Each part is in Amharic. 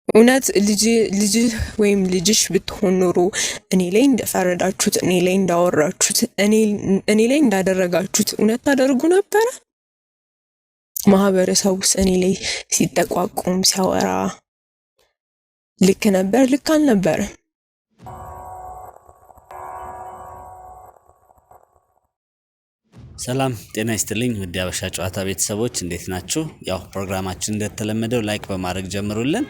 እውነት ልጅ ወይም ልጅሽ ብትሆን ኖሮ እኔ ላይ እንደፈረዳችሁት እኔ ላይ እንዳወራችሁት እኔ ላይ እንዳደረጋችሁት እውነት ታደርጉ ነበረ? ማህበረሰቡስ እኔ ላይ ሲጠቋቁም ሲያወራ ልክ ነበር? ልክ አልነበረ? ሰላም ጤና ይስጥልኝ ውድ የሀበሻ ጨዋታ ቤተሰቦች እንዴት ናችሁ? ያው ፕሮግራማችን እንደተለመደው ላይክ በማድረግ ጀምሩልን።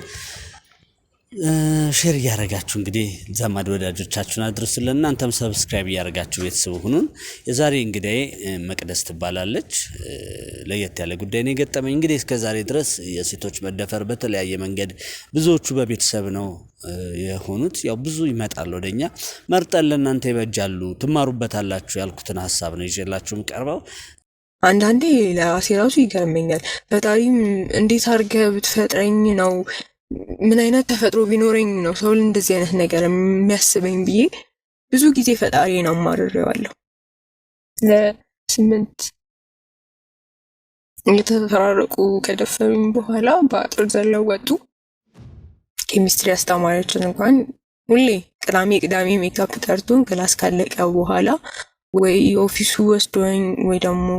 ሼር እያደረጋችሁ እንግዲህ ዘመድ ወዳጆቻችሁን አድርሱልን። እናንተም ሰብስክራይብ እያደረጋችሁ ቤተሰብ ሁኑን። የዛሬ እንግዲህ መቅደስ ትባላለች። ለየት ያለ ጉዳይ ነው የገጠመኝ። እንግዲህ እስከዛሬ ድረስ የሴቶች መደፈር በተለያየ መንገድ ብዙዎቹ በቤተሰብ ነው የሆኑት። ያው ብዙ ይመጣል ወደኛ መርጠን ለእናንተ ይበጃሉ ትማሩበታላችሁ ያልኩትን ሀሳብ ነው ይዤላችሁም ቀርበው። አንዳንዴ ለራሴ ራሱ ይገርመኛል። ፈጣሪም እንዴት አድርገህ ብትፈጥረኝ ነው ምን አይነት ተፈጥሮ ቢኖረኝ ነው ሰው እንደዚህ አይነት ነገር የሚያስበኝ ብዬ ብዙ ጊዜ ፈጣሪ ነው ማርሬዋለሁ። ለ8 የተፈራረቁ ከደፈሩኝ በኋላ በአጥር ዘለው ወጡ። ኬሚስትሪ አስተማሪያችን እንኳን ሁሌ ቅዳሜ ሜካፕ ጠርቶን ክላስ ካለቀ በኋላ ወይ ኦፊሱ ወስዶኝ ወይ ደግሞ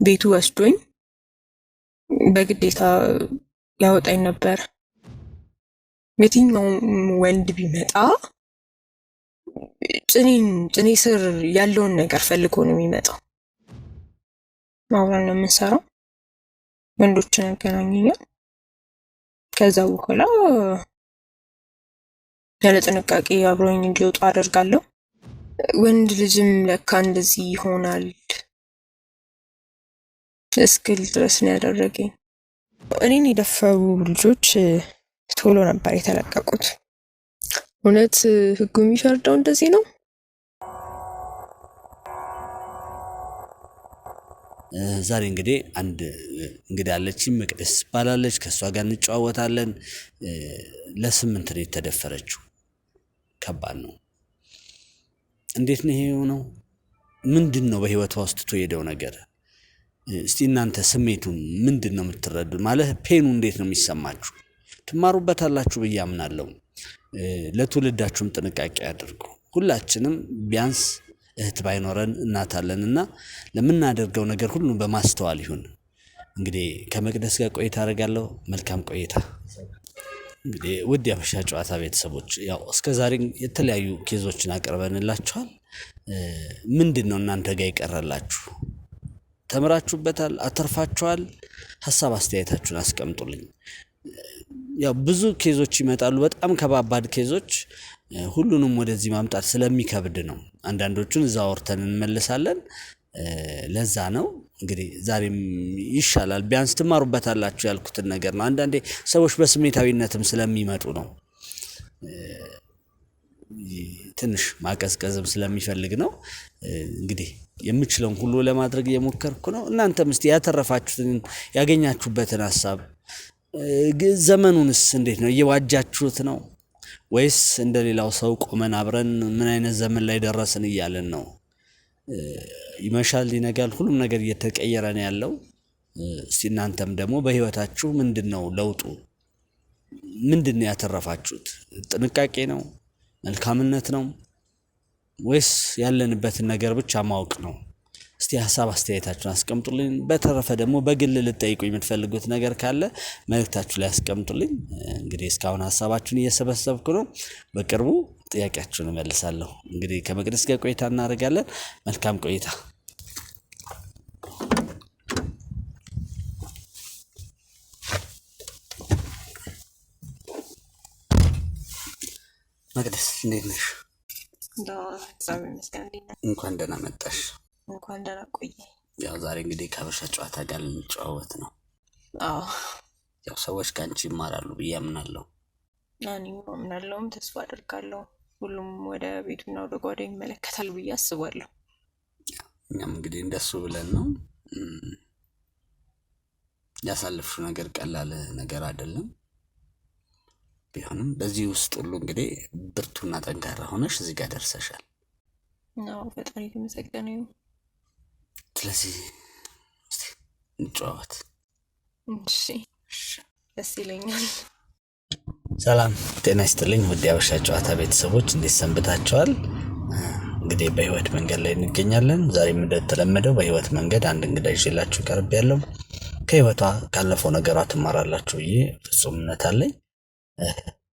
ቤቱ ወስዶኝ በግዴታ ያወጣኝ ነበር። የትኛውም ወንድ ቢመጣ ጭኔ ስር ያለውን ነገር ፈልጎ ነው የሚመጣው። አብረን ነው የምንሰራው፣ ወንዶችን ያገናኘኛል። ከዛ በኋላ ያለ ጥንቃቄ አብሮኝ እንዲወጡ አደርጋለሁ። ወንድ ልጅም ለካ እንደዚህ ይሆናል እስክል ድረስ ነው ያደረገኝ። እኔን የደፈሩ ልጆች ቶሎ ነበር የተለቀቁት። እውነት ህጉ የሚፈርደው እንደዚህ ነው? ዛሬ እንግዲህ አንድ እንግዲህ አለችኝ መቅደስ ትባላለች። ከሷ ጋር እንጨዋወታለን። ለ8 ነው የተደፈረችው። ከባድ ነው። እንዴት ነው ይሄ የሆነው? ምንድነው በህይወቷ ውስጥ ተየደው ነገር? እስቲ እናንተ ስሜቱን ምንድነው የምትረዱ? ማለት ፔኑ እንዴት ነው የሚሰማችሁ? ትማሩበታላችሁ ብዬ አምናለሁ። ለትውልዳችሁም ጥንቃቄ አድርጉ። ሁላችንም ቢያንስ እህት ባይኖረን እናት አለንና ለምናደርገው ነገር ሁሉ በማስተዋል ይሁን። እንግዲህ ከመቅደስ ጋር ቆይታ አደርጋለሁ። መልካም ቆይታ። እንግዲህ ውድ የሀበሻ ጨዋታ ቤተሰቦች ያው እስከዛሬ የተለያዩ ኬዞችን አቀርበንላችኋል። ምንድነው እናንተ ጋር ይቀርላችሁ? ተምራችሁበታል? አተርፋችኋል? ሐሳብ አስተያየታችሁን አስቀምጡልኝ። ያው ብዙ ኬዞች ይመጣሉ፣ በጣም ከባባድ ኬዞች። ሁሉንም ወደዚህ ማምጣት ስለሚከብድ ነው። አንዳንዶቹን እዛው አውርተን እንመለሳለን። ለዛ ነው እንግዲህ ዛሬም ይሻላል ቢያንስ ትማሩበታላችሁ ያልኩትን ነገር ነው። አንዳንዴ ሰዎች በስሜታዊነትም ስለሚመጡ ነው። ትንሽ ማቀዝቀዝም ስለሚፈልግ ነው። እንግዲህ የምችለውን ሁሉ ለማድረግ እየሞከርኩ ነው። እናንተም እስቲ ያተረፋችሁትን ያገኛችሁበትን ሐሳብ ዘመኑንስ እንዴት ነው እየዋጃችሁት ነው ወይስ እንደሌላው ሰው ቆመን አብረን ምን አይነት ዘመን ላይ ደረስን እያለን ነው? ይመሻል ይነጋል፣ ሁሉም ነገር እየተቀየረ ነው ያለው። እስቲ እናንተም ደግሞ በህይወታችሁ ምንድነው ለውጡ? ምንድነው ያተረፋችሁት? ጥንቃቄ ነው? መልካምነት ነው? ወይስ ያለንበትን ነገር ብቻ ማወቅ ነው? እስቲ ሐሳብ አስተያየታችሁን አስቀምጡልኝ። በተረፈ ደግሞ በግል ልትጠይቁኝ የምትፈልጉት ነገር ካለ መልእክታችሁ ላይ አስቀምጡልኝ። እንግዲህ እስካሁን ሐሳባችሁን እየሰበሰብኩ ነው። በቅርቡ ጥያቄያችሁን እመልሳለሁ። እንግዲህ ከመቅደስ ጋር ቆይታ እናደርጋለን። መልካም ቆይታ። መቅደስ እንዴት ነሽ? እንኳን ደህና መጣሽ። እንኳን ደህና ቆየ። ያው ዛሬ እንግዲህ ከሀበሻ ጨዋታ ጋር ልንጨዋወት ነው። አዎ ያው ሰዎች ካንቺ ይማራሉ ብዬ አምናለሁ። እኔም አምናለሁም ተስፋ አደርጋለሁ። ሁሉም ወደ ቤቱና ወደ ጓዳ ይመለከታል ብዬ አስባለሁ። እኛም እንግዲህ እንደሱ ብለን ነው። ያሳለፍሽው ነገር ቀላል ነገር አይደለም። ቢሆንም በዚህ ውስጥ ሁሉ እንግዲህ ብርቱና ጠንካራ ሆነሽ እዚህ ጋር ደርሰሻል። አዎ ፈጣሪ የተመሰገነ ይሁን። ስለዚህ እስቲ እንጨዋወት። እሺ ደስ ይለኛል። ሰላም ጤና ይስጥልኝ ውድ የሀበሻ ጨዋታ ቤተሰቦች እንዴት ሰንብታችኋል? እንግዲህ በህይወት መንገድ ላይ እንገኛለን። ዛሬም እንደተለመደው በህይወት መንገድ አንድ እንግዳ ይዤላችሁ ቀርቤያለሁ። ከህይወቷ ካለፈው ነገሯ ትማራላችሁ ብዬ ፍጹም እምነት አለኝ።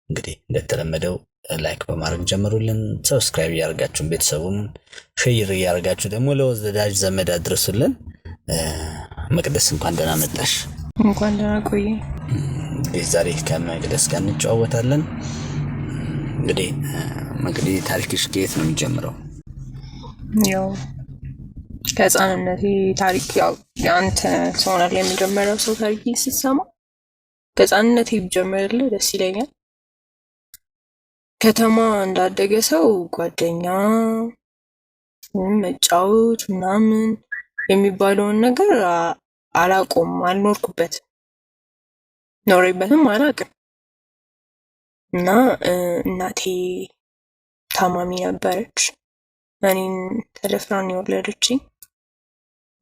እንግዲህ እንደተለመደው ላይክ በማድረግ ጀምሩልን፣ ሰብስክራይብ እያደረጋችሁን ቤተሰቡን ሼር እያደረጋችሁ ደግሞ ለወዳጅ ዘመድ አድርሱልን። መቅደስ እንኳን ደህና መጣሽ። እንኳን ደህና ቆየ። እንግዲህ ዛሬ ከመቅደስ ጋር እንጨዋወታለን። እንግዲህ መቅዲ ታሪክሽ ከየት ነው የሚጀምረው? ያው ከህፃንነቴ ታሪክ ያው አንተ ሰውናል የሚጀምረው ሰው ታሪክ ስትሰማ ከህፃንነቴ ቢጀምርልህ ደስ ይለኛል። ከተማ እንዳደገ ሰው ጓደኛ መጫወት ምናምን የሚባለውን ነገር አላቆም አልኖርኩበትም፣ ኖሬበትም አላቅም። እና እናቴ ታማሚ ነበረች። እኔን ተደፍራን የወለደችኝ።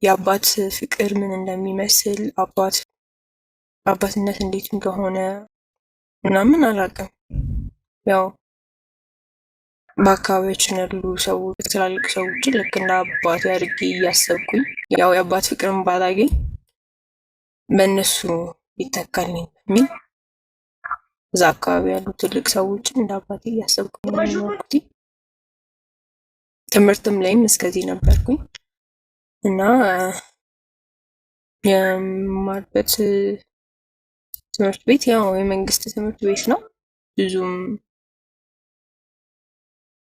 የአባት ፍቅር ምን እንደሚመስል አባትነት እንዴት እንደሆነ ምናምን አላቅም። ያው በአካባቢያችን ያሉ ሰዎች ትላልቅ ሰዎችን ልክ እንደ አባቴ አድርጌ እያሰብኩኝ ያው የአባት ፍቅርን ባላገኝ በእነሱ ይተካልኝ በሚል እዛ አካባቢ ያሉ ትልቅ ሰዎችን እንደ አባቴ እያሰብኩኝ ነው የሚኖርኩት። ትምህርትም ላይም እስከዚህ ነበርኩኝ እና የማርበት ትምህርት ቤት ያው የመንግስት ትምህርት ቤት ነው። ብዙም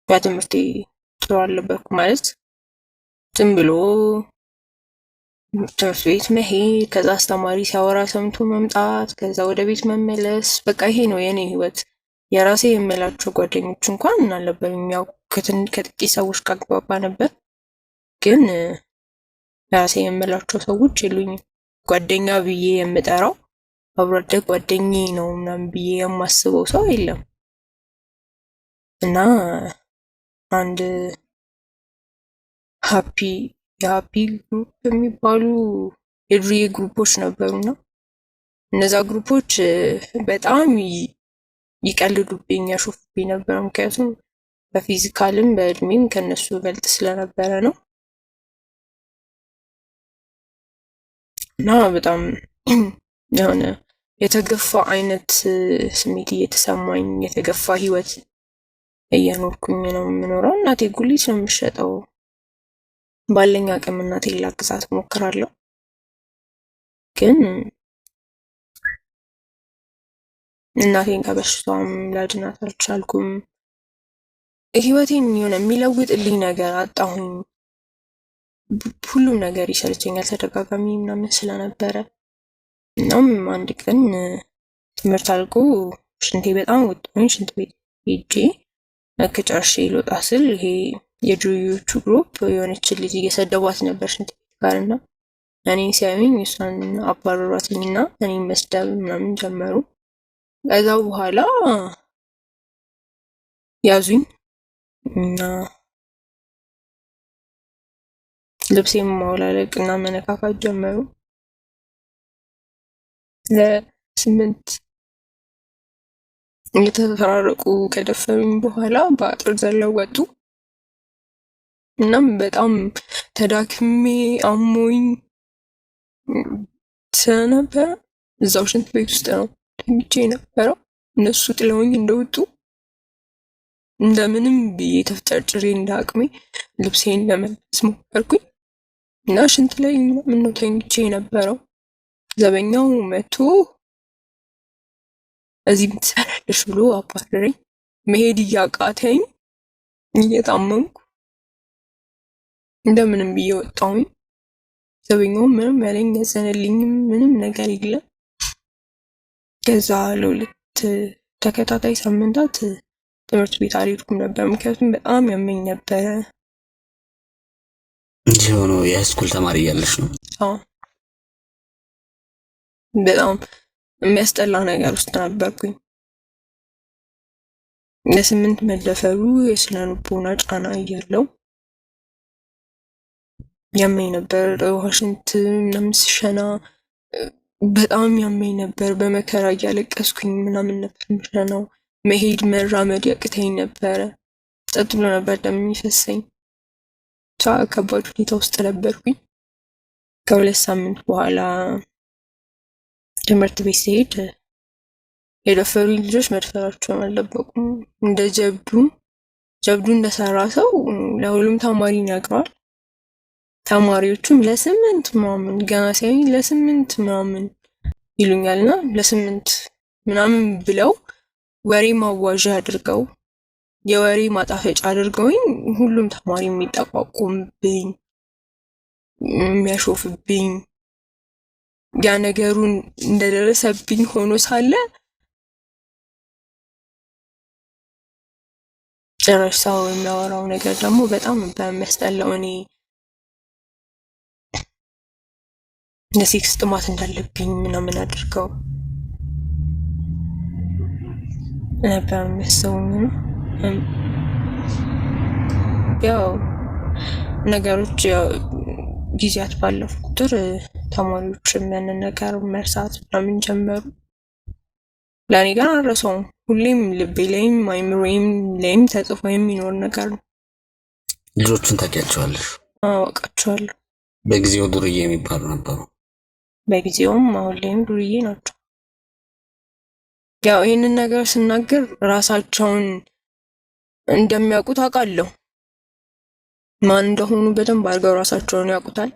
በትምህርቴ ጥሩ አልነበርኩ ማለት ዝም ብሎ ትምህርት ቤት መሄድ፣ ከዛ አስተማሪ ሲያወራ ሰምቶ መምጣት፣ ከዛ ወደ ቤት መመለስ፣ በቃ ይሄ ነው የኔ ህይወት። የራሴ የምላቸው ጓደኞች እንኳን አልነበሩም። ያው ከጥቂት ሰዎች ጋር ግባባ ነበር፣ ግን የራሴ የምላቸው ሰዎች የሉኝም። ጓደኛ ብዬ የምጠራው አብሮ አደግ ጓደኛዬ ነው ምናምን ብዬ የማስበው ሰው የለም። እና አንድ የሀፒ ግሩፕ የሚባሉ የዱርዬ ግሩፖች ነበሩና እነዛ ግሩፖች በጣም ይቀልዱብኝ፣ ያሾፉብኝ ነበር። ምክንያቱም በፊዚካልም በእድሜም ከነሱ በልጥ ስለነበረ ነው። እና በጣም የሆነ የተገፋ አይነት ስሜት እየተሰማኝ የተገፋ ህይወት እየኖርኩኝ ነው የምኖረው። እናቴ ጉሊት ነው የምሸጠው። ባለኝ አቅም እናቴን ላግዛት እሞክራለሁ፣ ግን እናቴን ከበሽታዋም ላድናት አልቻልኩም። ህይወቴን የሆነ የሚለውጥልኝ ነገር አጣሁኝ። ሁሉም ነገር ይሰለቸኛል፣ ተደጋጋሚ ምናምን ስለነበረ። እናም አንድ ቀን ትምህርት አልቆ ሽንቴ በጣም ወጥቶኝ ሽንት ቤት ሄጄ ከጨርሼ ልወጣ ስል ይሄ የዱርዬዎቹ ግሩፕ የሆነችን ልጅ እየሰደቧት ነበር ሽንት ቤት ጋር እና እኔን ሲያዩኝ እሷን አባረሯትኝና እኔን መስደብ ምናምን ጀመሩ። ከዛ በኋላ ያዙኝ እና ልብሴን ማውላለቅ እና መነካካት ጀመሩ። ለ8 እየተፈራረቁ ከደፈሩኝ በኋላ በአጥር ዘለው ወጡ። እናም በጣም ተዳክሜ አሞኝ ስለነበረ እዛው ሽንት ቤት ውስጥ ነው ተኝቼ የነበረው። እነሱ ጥለውኝ እንደወጡ እንደምንም ብዬ ተፍጨርጭሬ እንደ አቅሜ ልብሴን ለመልበስ ሞከርኩኝ እና ሽንት ላይ ምን ነው ተኝቼ የነበረው። ዘበኛው መቶ እዚህ ምትሰራለሽ ብሎ አባረረኝ። መሄድ እያቃተኝ እየታመምኩ እንደምንም ብዬ ወጣሁኝ። ዘበኛው ምንም ያለኝ ያዘነልኝም ምንም ነገር የለም። ከዛ ለ2 ተከታታይ ሳምንታት ትምህርት ቤት አልሄድኩም ነበር፣ ምክንያቱም በጣም ያመኝ ነበረ። እንዲህ ሆኖ የሃይስኩል ተማሪ እያለሽ ነው? አዎ፣ በጣም የሚያስጠላ ነገር ውስጥ ነበርኩኝ። ለ8 መደፈሩ የስነ ልቦና ጫና እያለው ያመኝ ነበር። ዋሽንት ምናምን ስሸና በጣም ያመኝ ነበር። በመከራ እያለቀስኩኝ ምናምን ነበር የምሸናው። መሄድ መራመድ ያቅተኝ ነበረ። ጸጥ ብሎ ነበር ደም የሚፈሰኝ። ብቻ ከባድ ሁኔታ ውስጥ ነበርኩኝ። ከ2 ሳምንት በኋላ ትምህርት ቤት ሲሄድ የደፈሩኝ ልጆች መድፈራቸውን አልደበቁም። እንደ ጀብዱ እንደሰራ ሰው ለሁሉም ተማሪ ይነግረዋል። ተማሪዎቹም ለ8 ምናምን ገና ሲያዩኝ ለ8 ምናምን ይሉኛልና ለ8 ምናምን ብለው ወሬ ማዋዣ አድርገው የወሬ ማጣፈጫ አድርገውኝ ሁሉም ተማሪ የሚጠቋቁምብኝ የሚያሾፍብኝ ያ ነገሩን እንደደረሰብኝ ሆኖ ሳለ ጭራሽ ሰው የሚያወራው ነገር ደግሞ በጣም በሚያስጠላው እኔ ለሴክስ ጥማት እንዳለብኝ ምናምን አድርገው ነበር የሚያስቡኝ ነው። ያው ነገሮች ጊዜያት ባለፉ ቁጥር ተማሪዎችም ያንን ነገር መርሳት ምናምን ጀመሩ። ለእኔ ግን አልረሳውም። ሁሌም ልቤ ላይም አይምሮዬም ላይም ተጽፎ የሚኖር ነገር ነው። ልጆቹን ታውቂያቸዋለሽ? አውቃቸዋለሁ። በጊዜው ዱርዬ የሚባሉ ነበሩ። በጊዜውም አሁን ላይም ዱርዬ ናቸው። ያው ይህንን ነገር ስናገር ራሳቸውን እንደሚያውቁት አውቃለሁ። ማን እንደሆኑ በደንብ አድርገው ራሳቸውን ያውቁታል።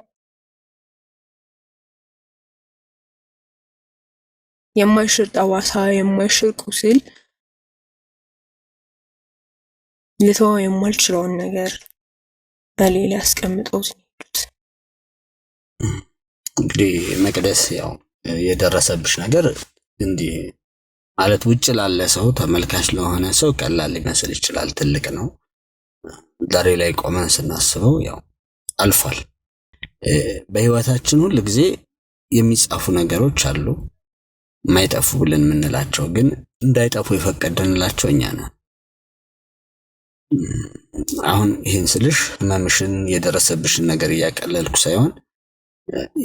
የማይሽር ጠባሳ፣ የማይሽር ቁስል፣ ልተወው የማልችለውን ነገር በሌላ ያስቀምጠው ሲሄዱት። እንግዲህ መቅደስ ያው የደረሰብሽ ነገር እንዲህ ማለት ውጭ ላለ ሰው ተመልካች ለሆነ ሰው ቀላል ሊመስል ይችላል፣ ትልቅ ነው። ዛሬ ላይ ቆመን ስናስበው ያው አልፏል። በህይወታችን ሁሉ ጊዜ የሚጻፉ ነገሮች አሉ፣ የማይጠፉ ብለን የምንላቸው ግን እንዳይጠፉ የፈቀድንላቸው እኛ ነን። አሁን ይህን ስልሽ ህመምሽን የደረሰብሽን ነገር እያቀለልኩ ሳይሆን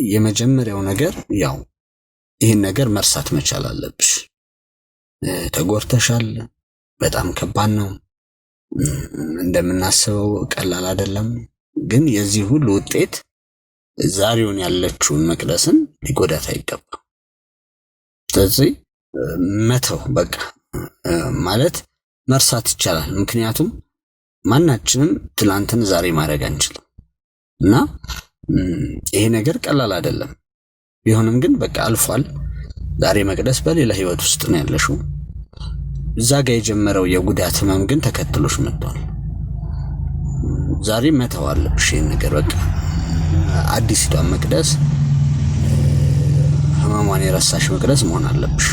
የመጀመሪያው ነገር ያው ይህን ነገር መርሳት መቻል አለብሽ። ተጎርተሻል፣ በጣም ከባድ ነው፣ እንደምናስበው ቀላል አይደለም። ግን የዚህ ሁሉ ውጤት ዛሬውን ያለችውን መቅደስን ሊጎዳት አይገባም። ስለዚህ መተው በቃ ማለት መርሳት ይቻላል። ምክንያቱም ማናችንም ትላንትን ዛሬ ማድረግ አንችልም እና ይሄ ነገር ቀላል አይደለም። ቢሆንም ግን በቃ አልፏል። ዛሬ መቅደስ በሌላ ህይወት ውስጥ ነው ያለሽው። እዛ ጋር የጀመረው የጉዳት ህመም ግን ተከትሎሽ መጥቷል። ዛሬ መተው አለብሽ ይሄን ነገር በቃ አዲስቷ መቅደስ፣ ህመሟን የረሳሽ መቅደስ መሆን አለብሽ።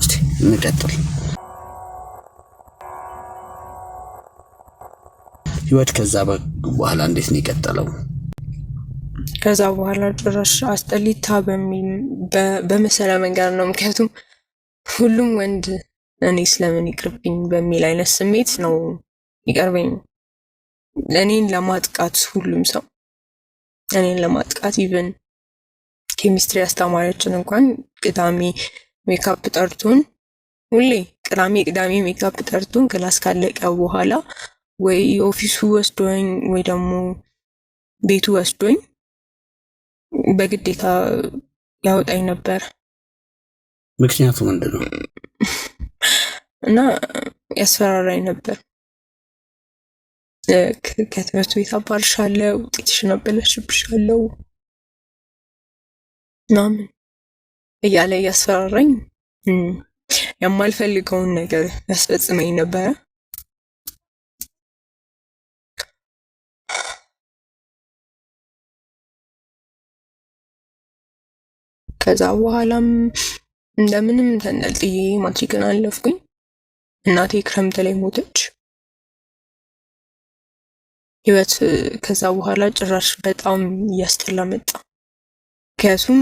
እስቲ እንቀጥል። ህይወት ከዛ በኋላ እንዴት ነው የቀጠለው? ከዛ በኋላ ጭራሽ አስጠሊታ በመሰለ መንገድ ነው። ምክንያቱም ሁሉም ወንድ እኔ ስለምን ይቅርብኝ በሚል አይነት ስሜት ነው ይቀርበኝ። እኔን ለማጥቃት ሁሉም ሰው እኔን ለማጥቃት ኢቭን ኬሚስትሪ አስተማሪያችን እንኳን ቅዳሜ ሜካፕ ጠርቶን ሁሌ ቅዳሜ ሜካፕ ጠርቶን ክላስ ካለቀ በኋላ ወይ ኦፊሱ ወስዶኝ ወይ ደግሞ ቤቱ ወስዶኝ በግዴታ ያወጣኝ ነበር። ምክንያቱ ምንድን ነው? እና ያስፈራራኝ ነበር። ከትምህርት ቤት አባርሻለሁ፣ ውጤትሽን አበላሽብሻለሁ ምናምን እያለ እያስፈራራኝ የማልፈልገውን ነገር ያስፈጽመኝ ነበረ። ከዛ በኋላም እንደምንም ተንጠልጥዬ ማትሪክን አለፍኩኝ። እናቴ ክረምት ላይ ሞተች። ህይወት ከዛ በኋላ ጭራሽ በጣም እያስጠላ መጣ። ምክንያቱም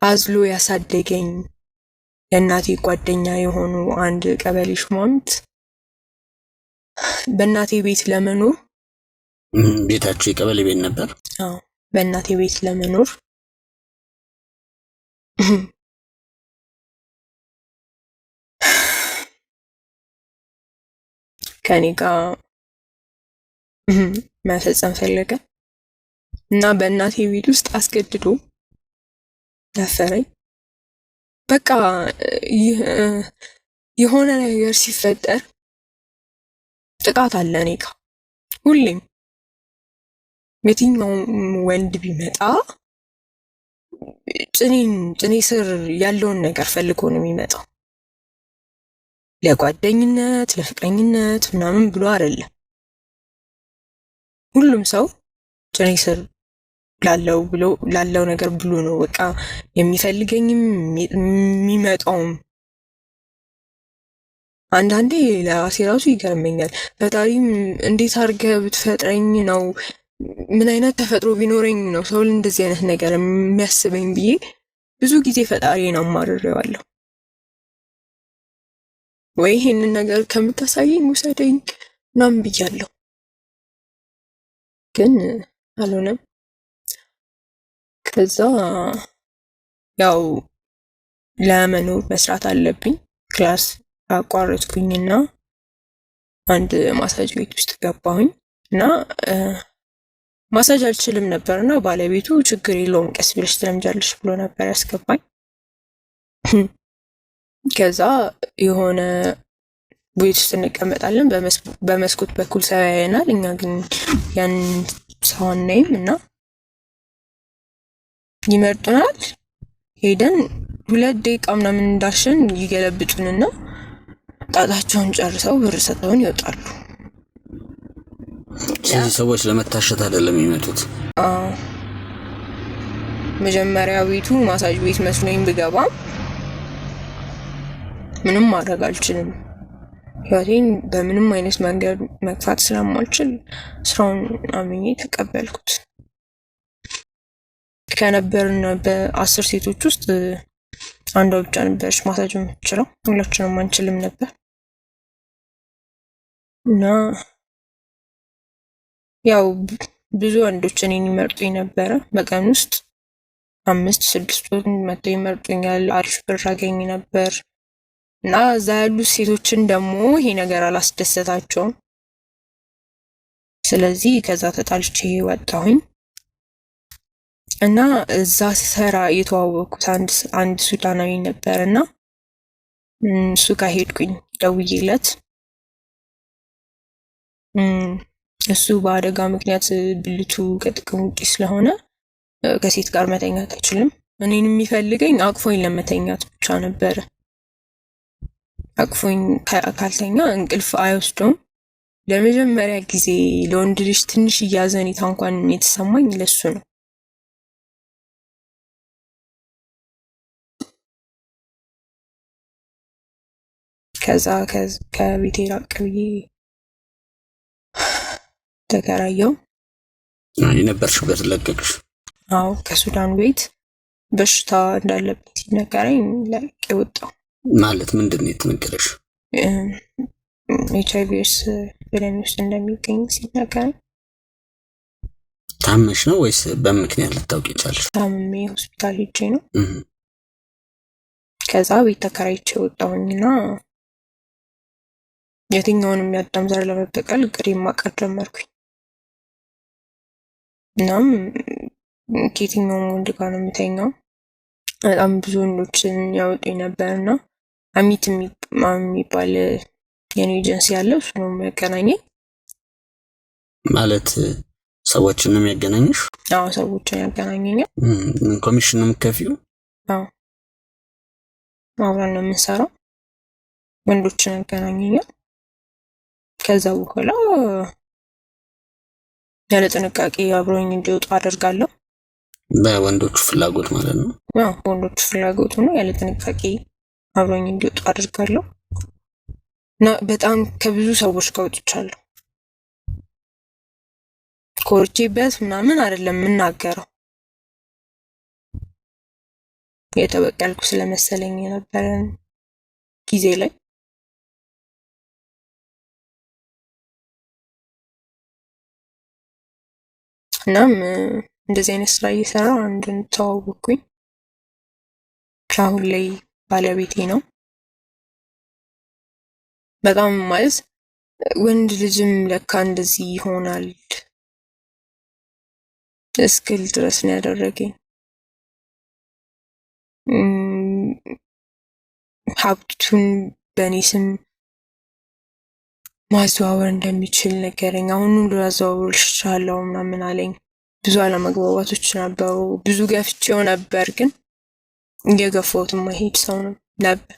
አዝሎ ያሳደገኝ የእናቴ ጓደኛ የሆኑ አንድ ቀበሌ ሹማምንት በእናቴ ቤት ለመኖር ቤታችሁ የቀበሌ ቤት ነበር? አዎ፣ በእናቴ ቤት ለመኖር ከኔ ጋር መፈጸም ፈለገ እና በእናቴ ቤት ውስጥ አስገድዶ ደፈረኝ። በቃ የሆነ ነገር ሲፈጠር ጥቃት አለ እኔ ጋ ሁሌም። የትኛውም ወንድ ቢመጣ ጭኔ ስር ያለውን ነገር ፈልጎ ነው የሚመጣው። ለጓደኝነት ለፍቅረኝነት ምናምን ብሎ አይደለም። ሁሉም ሰው ጭኔ ስር ላለው ነገር ብሎ ነው በቃ የሚፈልገኝም የሚመጣውም። አንዳንዴ ለራሴ ራሱ ይገርመኛል። ፈጣሪም እንዴት አድርገህ ብትፈጥረኝ ነው፣ ምን አይነት ተፈጥሮ ቢኖረኝ ነው ሰው እንደዚህ አይነት ነገር የሚያስበኝ ብዬ ብዙ ጊዜ ፈጣሪን አማርሬዋለሁ። ወይ ይሄንን ነገር ከምታሳየኝ ውሰደኝ ምናምን ብያለሁ፣ ግን አልሆነም። ከዛ ያው ለመኖር መስራት አለብኝ። ክላስ አቋረጥኩኝና አንድ ማሳጅ ቤት ውስጥ ገባሁኝ እና ማሳጅ አልችልም ነበርና ባለቤቱ ችግር የለውም ቀስ ብለሽ ትለምጃለሽ ብሎ ነበር ያስገባኝ። ከዛ የሆነ ቤት ውስጥ እንቀመጣለን፣ በመስኮት በኩል ሰው ያየናል። እኛ ግን ያን ሰው አናይም እና ይመርጡናል። ሄደን 2 ደቂቃ ምናምን እንዳሸን ይገለብጡንና ጣጣቸውን ጨርሰው ብር ሰጠውን ይወጣሉ። እነዚህ ሰዎች ለመታሸት አይደለም የሚመጡት። መጀመሪያ ቤቱ ማሳጅ ቤት መስሎኝ ብገባም ምንም ማድረግ አልችልም። ህይወቴን በምንም አይነት መንገድ መግፋት ስለማልችል ስራውን አምኜ ተቀበልኩት። ከነበርን በ10 ሴቶች ውስጥ አንዷ ብቻ ነበረች ማሳጅ የምትችለው፣ ሁላችንም አንችልም ነበር እና ያው ብዙ ወንዶች እኔን ይመርጡኝ ነበረ። በቀን ውስጥ 5-6 መጥተው ይመርጡኛል። አሪፍ ብር አገኝ ነበር እና እዛ ያሉት ሴቶችን ደግሞ ይሄ ነገር አላስደሰታቸውም። ስለዚህ ከዛ ተጣልቼ ወጣሁኝ እና እዛ ስሰራ የተዋወቅኩት አንድ ሱዳናዊ ነበር እና እሱ ጋር ሄድኩኝ ደውዬለት። እሱ በአደጋ ምክንያት ብልቱ ከጥቅም ውጪ ስለሆነ ከሴት ጋር መተኛት አይችልም። እኔን የሚፈልገኝ አቅፎኝ ለመተኛት ብቻ ነበረ። አቅፎኝ ካልተኛ እንቅልፍ አይወስደውም። ለመጀመሪያ ጊዜ ለወንድ ልጅ ትንሽ እያዘኔታ እንኳን የተሰማኝ ለሱ ነው። ከዛ ከቤቴ ራቅ ብዬ ተከራየው። የነበርሽበት ለቀቅሽ? አዎ፣ ከሱዳን ቤት በሽታ እንዳለበት ሲነገረኝ ለቅቄ ወጣሁ። ማለት ምንድን ነው የተነገረሽ? HIV/ኤድስ በደሜ ውስጥ እንደሚገኝ ሲነገረኝ። ታመሽ ነው ወይስ በምክንያት ልታውቂ ቻልሽ? ታምሜ ሆስፒታል ሄጄ ነው። ከዛ ቤት ተከራይቼ ወጣሁኝና የትኛውንም የአዳም ዘር ለመበቀል እቅዴን ማቀድ ጀመርኩኝ። እናም ከየትኛውም ወንድ ጋር ነው የምተኛው። በጣም ብዙ ወንዶችን ያወጡኝ ነበርና አሚት የሚባል የኔ ኤጀንሲ ያለው እሱ ነው የሚያገናኘኝ። ማለት ሰዎችን ነው የሚያገናኝሽ? አዎ፣ ሰዎችን ያገናኘኛል። ኮሚሽን ነው የምትከፊው? አዎ፣ አብረን ነው የምንሰራው። ወንዶችን ያገናኘኛል። ከዛ በኋላ ያለ ጥንቃቄ አብሮኝ እንዲወጡ አደርጋለሁ። በወንዶቹ ፍላጎት ማለት ነው? አዎ፣ በወንዶቹ ፍላጎት ነው። ያለ ጥንቃቄ አብሮኝ እንዲወጡ አደርጋለሁ እና በጣም ከብዙ ሰዎች ጋር ወጥቻለሁ። ኮርቼበት ምናምን አይደለም የምናገረው፣ የተበቀልኩ ስለመሰለኝ የነበረን ጊዜ ላይ እናም እንደዚህ አይነት ስራ እየሰራሁ አንድን ተዋወቅኩኝ። ከአሁን ላይ ባለቤቴ ነው። በጣም ማለት ወንድ ልጅም ለካ እንደዚህ ይሆናል እስክል ድረስ ነው ያደረገኝ። ሀብቱን በእኔ ስም ማዘዋወር እንደሚችል ነገረኝ። አሁን ሁሉ አዘዋውርልሻለሁ ምናምን አለኝ። ብዙ አለመግባባቶች ነበሩ። ብዙ ገፍቼው ነበር፣ ግን እየገፋሁት ማይሄድ ሰው ነበር።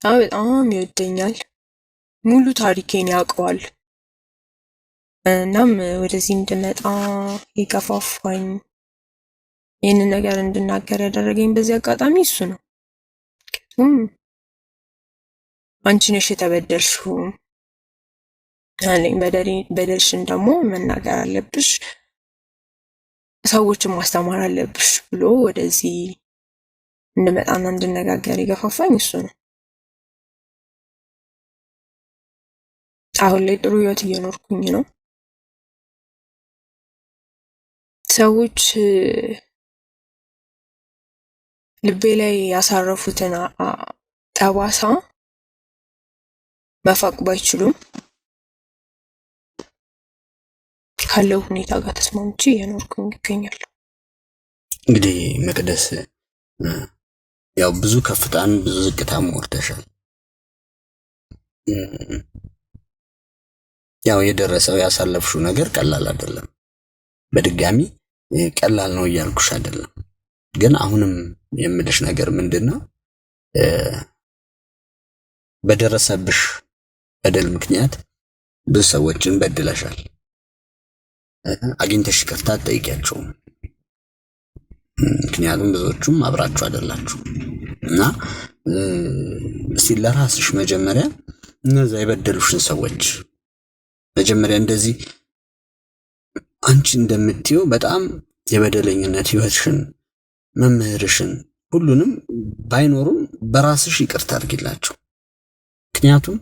በጣም ይወደኛል። ሙሉ ታሪኬን ያውቀዋል። እናም ወደዚህ እንድመጣ የገፋፋኝ ይህንን ነገር እንድናገር ያደረገኝ በዚህ አጋጣሚ እሱ ነው። አንቺ ነሽ የተበደልሽው አለኝ። በደልሽን ደግሞ መናገር አለብሽ፣ ሰዎችን ማስተማር አለብሽ ብሎ ወደዚህ እንድመጣና እንድነጋገር የገፋፋኝ እሱ ነው። አሁን ላይ ጥሩ ህይወት እየኖርኩኝ ነው። ሰዎች ልቤ ላይ ያሳረፉትን ጠባሳ መፋቅ ባይችሉም ካለው ሁኔታ ጋር ተስማምቼ እየኖርኩኝ ይገኛለሁ። እንግዲህ መቅደስ ያው ብዙ ከፍታን ብዙ ዝቅታም ወርደሻል። ያው የደረሰው ያሳለፍሽው ነገር ቀላል አይደለም። በድጋሚ ቀላል ነው እያልኩሽ አይደለም፣ ግን አሁንም የምልሽ ነገር ምንድነው በደረሰብሽ በደል ምክንያት ብዙ ሰዎችን በድለሻል። አግኝተሽ ይቅርታ ጠይቂያቸው፣ ምክንያቱም ብዙዎቹም አብራችሁ አይደላችሁ እና እስቲ ለራስሽ መጀመሪያ እነዛ የበደሉሽን ሰዎች መጀመሪያ እንደዚህ አንቺ እንደምትዩ በጣም የበደለኝነት ህይወትሽን መምህርሽን ሁሉንም ባይኖሩም በራስሽ ይቅርታ አድርጊላቸው። ምክንያቱም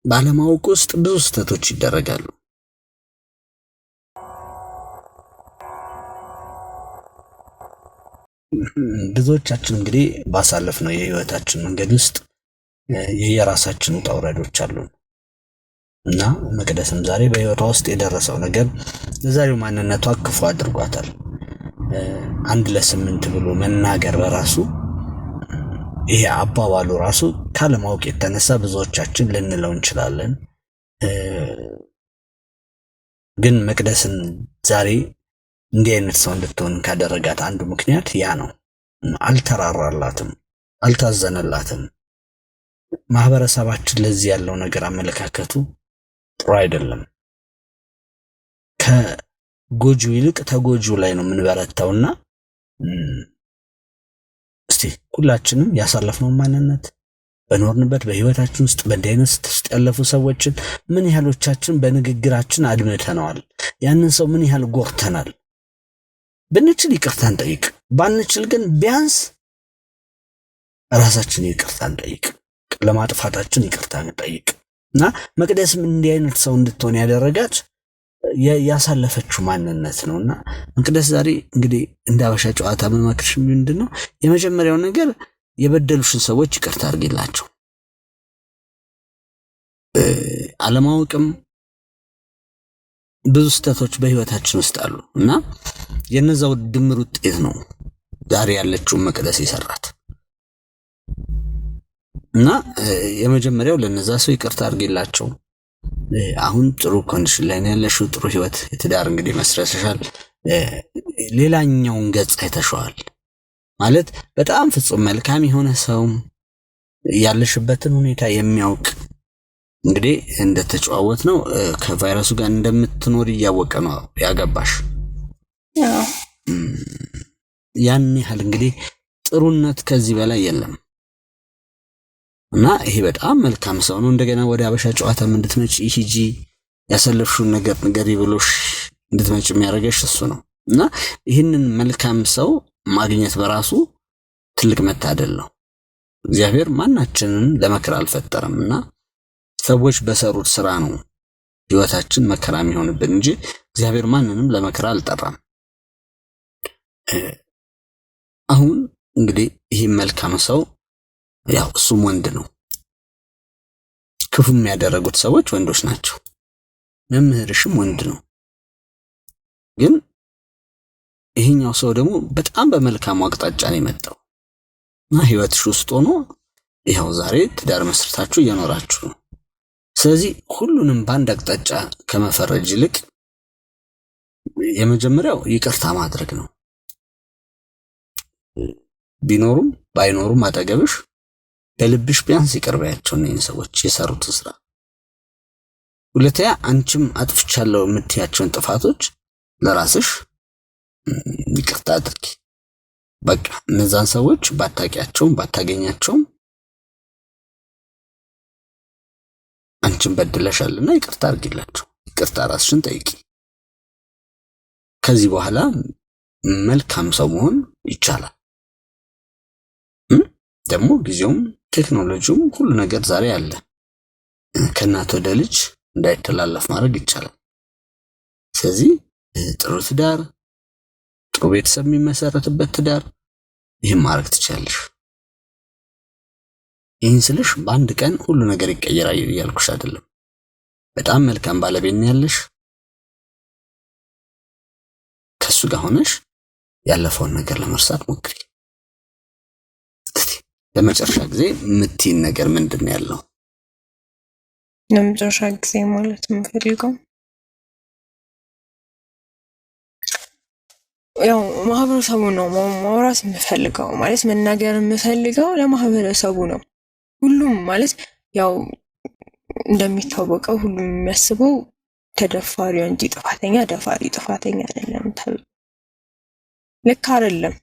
ባለማወቅ ውስጥ ብዙ ስህተቶች ይደረጋሉ። ብዙዎቻችን እንግዲህ ባሳለፍነው የህይወታችን መንገድ ውስጥ የየራሳችን ውጣ ውረዶች አሉ እና መቅደስም ዛሬ በህይወቷ ውስጥ የደረሰው ነገር ለዛሬው ማንነቷ ክፉ አድርጓታል። 1 ለ8 ብሎ መናገር በራሱ ይሄ አባባሉ ራሱ ካለማወቅ የተነሳ ብዙዎቻችን ልንለው እንችላለን። ግን መቅደስን ዛሬ እንዲህ አይነት ሰው እንድትሆን ካደረጋት አንዱ ምክንያት ያ ነው። አልተራራላትም፣ አልታዘነላትም። ማህበረሰባችን ለዚህ ያለው ነገር አመለካከቱ ጥሩ አይደለም። ከጎጂው ይልቅ ተጎጂው ላይ ነው የምንበረታውና እስቲ ሁላችንም ያሳለፍነው ማንነት በኖርንበት በህይወታችን ውስጥ በእንዲህ አይነት ውስጥ ያለፉ ሰዎችን ምን ያህሎቻችን በንግግራችን አድምተነዋል? ያንን ሰው ምን ያህል ጎርተናል? ብንችል ይቅርታን ጠይቅ፣ ባንችል ግን ቢያንስ ራሳችን ይቅርታን ጠይቅ፣ ለማጥፋታችን ይቅርታን ጠይቅ። እና መቅደስም እንዲህ አይነት ሰው እንድትሆን ያደረጋት ያሳለፈችው ማንነት ነውና መቅደስ ዛሬ እንግዲህ እንደ አበሻ ጨዋታ መማክርሽ ምንድነው? የመጀመሪያው ነገር የበደሉሽን ሰዎች ይቅርታ አድርጊላቸው። አለማወቅም ብዙ ስህተቶች በህይወታችን ውስጥ አሉ እና የነዛው ድምር ውጤት ነው ዛሬ ያለችው መቅደስ የሰራት እና የመጀመሪያው ለነዛ ሰው ይቅርታ አድርጊላቸው። አሁን ጥሩ ኮንዲሽን ላይ ያለሽው፣ ጥሩ ህይወት የትዳር እንግዲህ መስረተሻል። ሌላኛውን ገጽ አይተሽዋል ማለት በጣም ፍጹም መልካም የሆነ ሰው ያለሽበትን ሁኔታ የሚያውቅ እንግዲህ እንደተጨዋወት ነው ከቫይረሱ ጋር እንደምትኖር እያወቀ ነው ያገባሽ። ያን ያህል እንግዲህ ጥሩነት ከዚህ በላይ የለም እና ይሄ በጣም መልካም ሰው ነው። እንደገና ወደ አበሻ ጨዋታ እንድትመጪ ሂጂ ያሰለፍሽውን ነገር ንገሪ ብሎሽ እንድትመጪ የሚያደርገሽ እሱ ነው እና ይህንን መልካም ሰው ማግኘት በራሱ ትልቅ መታደል ነው። እግዚአብሔር ማናችንን ለመከራ አልፈጠረምና ሰዎች በሰሩት ስራ ነው ህይወታችን መከራ የሚሆንብን እንጂ እግዚአብሔር ማንንም ለመከራ አልጠራም። አሁን እንግዲህ ይህ መልካም ሰው ያው እሱም ወንድ ነው። ክፉ የሚያደርጉት ሰዎች ወንዶች ናቸው። መምህርሽም ወንድ ነው። ግን ይሄኛው ሰው ደግሞ በጣም በመልካም አቅጣጫ ነው የመጣው እና ህይወትሽ ውስጥ ሆኖ ይኸው ዛሬ ትዳር መስርታችሁ እየኖራችሁ ነው። ስለዚህ ሁሉንም በአንድ አቅጣጫ ከመፈረጅ ይልቅ የመጀመሪያው ይቅርታ ማድረግ ነው። ቢኖሩም ባይኖሩም አጠገብሽ በልብሽ ቢያንስ ይቅር በያቸው እነኝን ሰዎች የሰሩትን ስራ። ሁለተኛ አንቺም አጥፍቻለሁ የምትያቸውን ጥፋቶች ለራስሽ ይቅርታ አድርጊ። በቃ እነዛን ሰዎች ባታቂያቸውም ባታገኛቸውም አንቺም በድለሻልና ይቅርታ አድርጊላቸው። ይቅርታ ራስሽን ጠይቂ። ከዚህ በኋላ መልካም ሰው መሆን ይቻላል። ደግሞ ጊዜውም ቴክኖሎጂውም ሁሉ ነገር ዛሬ አለ። ከእናት ወደ ልጅ እንዳይተላለፍ ማድረግ ይቻላል። ስለዚህ ጥሩ ትዳር፣ ጥሩ ቤተሰብ የሚመሰረትበት ትዳር ይህን ማድረግ ትችላለሽ። ይህን ስልሽ በአንድ ቀን ሁሉ ነገር ይቀየራል እያልኩሽ አይደለም። በጣም መልካም ባለቤት ነው ያለሽ። ከሱ ጋር ሆነሽ ያለፈውን ነገር ለመርሳት ሞክሪ። ለመጨረሻ ጊዜ የምትይን ነገር ምንድን ነው ያለው? ለመጨረሻ ጊዜ ማለት የምፈልገው ያው ማህበረሰቡ ነው ማውራት የምፈልገው፣ ማለት መናገር የምፈልገው ለማህበረሰቡ ነው። ሁሉም ማለት ያው እንደሚታወቀው ሁሉም የሚያስበው ተደፋሪው እንጂ ጥፋተኛ ደፋሪ ጥፋተኛ አይደለም ተብሎ ልክ አይደለም።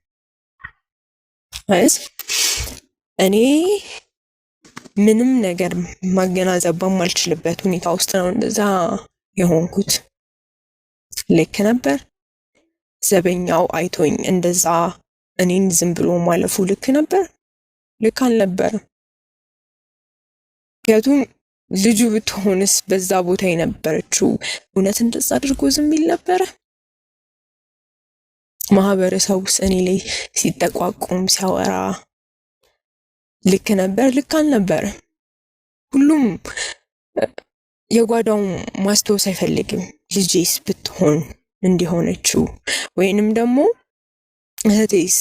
ማለት እኔ ምንም ነገር ማገናዘብ በማልችልበት ሁኔታ ውስጥ ነው እንደዛ የሆንኩት። ልክ ነበር። ዘበኛው አይቶኝ እንደዛ እኔን ዝም ብሎ ማለፉ ልክ ነበር? ልክ አልነበረም። ምክንያቱም ልጁ ብትሆንስ በዛ ቦታ የነበረችው እውነት እንደዛ አድርጎ ዝም ይል ነበረ? ማህበረሰቡስ እኔ ላይ ሲጠቋቁም ሲያወራ ልክ ነበር? ልክ አልነበረም። ሁሉም የጓዳው ማስታወስ አይፈልግም። ልጄስ ብትሆን እንዲሆነችው ወይንም ደግሞ እህቴስ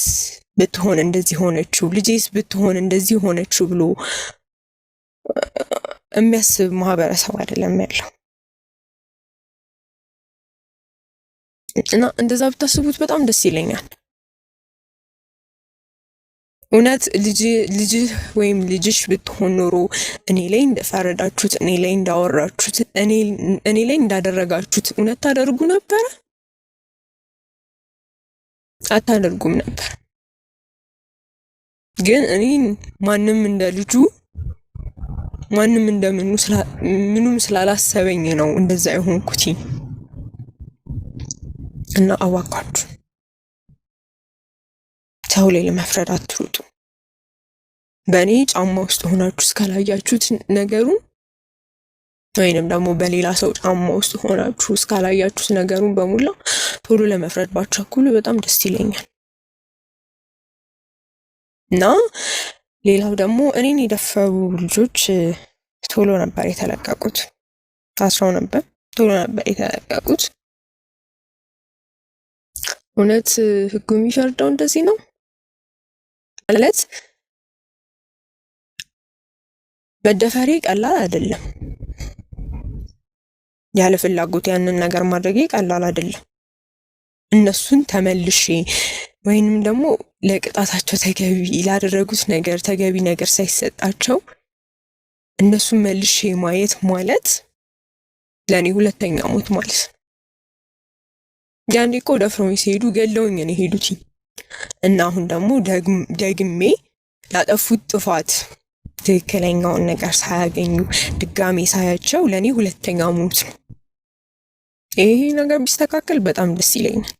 ብትሆን እንደዚህ ሆነችው፣ ልጄስ ብትሆን እንደዚህ ሆነችው ብሎ የሚያስብ ማህበረሰብ አይደለም ያለው። እና እንደዛ ብታስቡት በጣም ደስ ይለኛል። እውነት ልጅህ ወይም ልጅሽ ብትሆን ኖሮ እኔ ላይ እንደፈረዳችሁት፣ እኔ ላይ እንዳወራችሁት፣ እኔ ላይ እንዳደረጋችሁት እውነት ታደርጉ ነበረ? አታደርጉም ነበር። ግን እኔ ማንም እንደ ልጁ ማንም እንደምኑ ምኑም ስላላሰበኝ ነው እንደዛ የሆንኩት። እና አዋቃችሁ ሰው ላይ ለመፍረድ አትሩጡ። በእኔ ጫማ ውስጥ ሆናችሁ እስካላያችሁት ነገሩን ወይንም ደግሞ በሌላ ሰው ጫማ ውስጥ ሆናችሁ እስካላያችሁት ነገሩን በሙላ ቶሎ ለመፍረድ ባትቸኩሉ በጣም ደስ ይለኛል። እና ሌላው ደግሞ እኔን የደፈሩ ልጆች ቶሎ ነበር የተለቀቁት። ታስረው ነበር፣ ቶሎ ነበር የተለቀቁት። እውነት ህጉ የሚፈርደው እንደዚህ ነው ማለት መደፈሬ ቀላል አይደለም። ያለ ፍላጎት ያንን ነገር ማድረጌ ቀላል አይደለም። እነሱን ተመልሼ ወይንም ደግሞ ለቅጣታቸው ተገቢ ላደረጉት ነገር ተገቢ ነገር ሳይሰጣቸው እነሱን መልሼ ማየት ማለት ለኔ ሁለተኛ ሞት ማለት ነው። ያኔ እኮ ደፍረውኝ ሲሄዱ ገለውኝ ነው የሄዱት እና አሁን ደግሞ ደግሜ ላጠፉት ጥፋት ትክክለኛውን ነገር ሳያገኙ ድጋሜ ሳያቸው ለኔ ሁለተኛ ሞት ነው። ይሄ ነገር ቢስተካከል በጣም ደስ ይለኛል።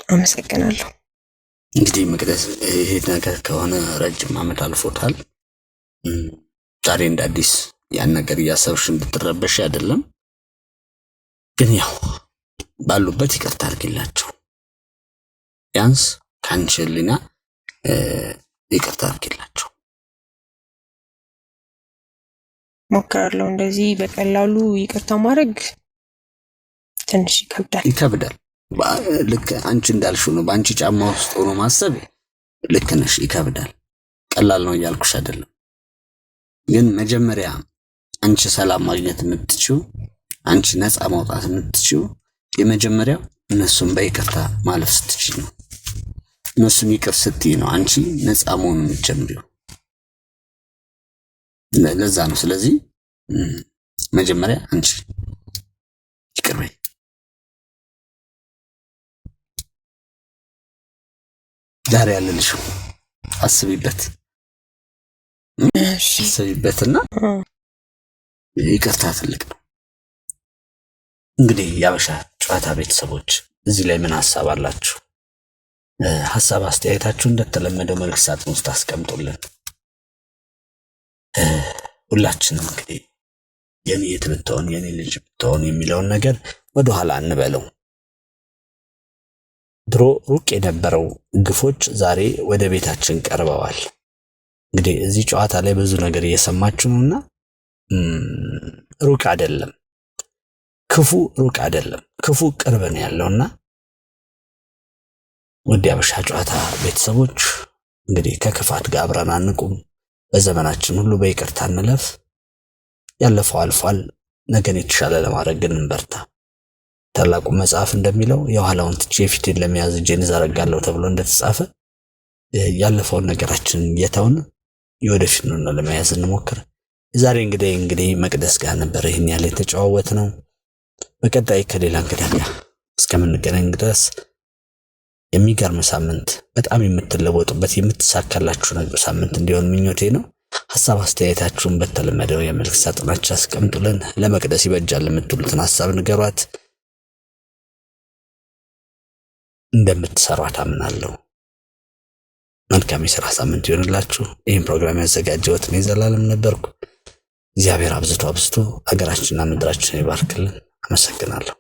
አመሰግናለሁ። እንግዲህ መቅደስ ይሄ ነገር ከሆነ ረጅም ዓመት አልፎታል። ዛሬ እንደ አዲስ ያን ነገር እያሰብሽ እንድትረበሽ አይደለም፣ ግን ያው ባሉበት ይቅርታ አድርጊላቸው። ቢያንስ ከአንቺ ህሊና ይቅርታ አድርጊላቸው። ሞክራለሁ። እንደዚህ በቀላሉ ይቅርታ ማድረግ ትንሽ ይከብዳል። ልክ አንቺ እንዳልሽው ነው። በአንቺ ጫማ ውስጥ ሆኖ ማሰብ ልክ ነሽ፣ ይከብዳል። ቀላል ነው እያልኩሽ አይደለም። ግን መጀመሪያ አንቺ ሰላም ማግኘት የምትችው፣ አንቺ ነፃ ማውጣት የምትችው የመጀመሪያው እነሱን በይቅርታ ማለፍ ስትችይ ነው። እነሱን ይቅር ስትይ ነው አንቺ ነፃ መሆን የምትጀምሪው። ለዛ ነው። ስለዚህ መጀመሪያ አንቺ ይቅር በይ። ዛሬ ያለልሽ አስቢበት፣ አስቢበትና ይቅርታ ትልቅ ነው። እንግዲህ የሀበሻ ጨዋታ ቤተሰቦች እዚህ ላይ ምን ሐሳብ አላችሁ? ሐሳብ አስተያየታችሁ እንደተለመደው መልእክት ሳጥን ውስጥ አስቀምጡልን። ሁላችንም እንግዲህ የኔ የት ብትሆን የኔ ልጅ ብትሆን የሚለውን ነገር ወደኋላ እንበለው። ድሮ ሩቅ የነበረው ግፎች ዛሬ ወደ ቤታችን ቀርበዋል። እንግዲህ እዚህ ጨዋታ ላይ ብዙ ነገር እየሰማችሁ ነውና ሩቅ አይደለም ክፉ፣ ሩቅ አይደለም ክፉ፣ ቅርብ ነው ያለውና ውድ የሀበሻ ጨዋታ ቤተሰቦች እንግዲህ ከክፋት ጋር አብረን አንቁም። በዘመናችን ሁሉ በይቅርታ እንለፍ። ያለፈው አልፏል። ነገን የተሻለ ለማድረግ ግን እንበርታ። ታላቁ መጽሐፍ እንደሚለው የኋላውን ትቼ የፊቴን ለመያዝ እጄን እዘረጋለሁ ተብሎ እንደተጻፈ ያለፈውን ነገራችንን እየተውን የወደፊቱን ለመያዝ እንሞክር። ዛሬ እንግዲህ መቅደስ ጋር ነበር ይሄን ያለ የተጨዋወት ነው። በቀጣይ ከሌላ እንግዳ ጋር እስከምንገናኝ ድረስ የሚገርም ሳምንት፣ በጣም የምትለወጡበት የምትሳካላችሁ ነገር ሳምንት እንዲሆን ምኞቴ ነው። ሐሳብ አስተያየታችሁን በተለመደው የመልእክት ሳጥናችሁ አስቀምጡልን። ለመቅደስ ይበጃል የምትሉትን ሐሳብ ንገሯት። እንደምትሰሯት አምናለሁ። መልካም የሥራ ሳምንት ይሆንላችሁ። ይህን ፕሮግራም ያዘጋጀሁት እኔ ዘላለም ነበርኩ። እግዚአብሔር አብዝቶ ሀገራችንና ምድራችንን ይባርክልን። አመሰግናለሁ።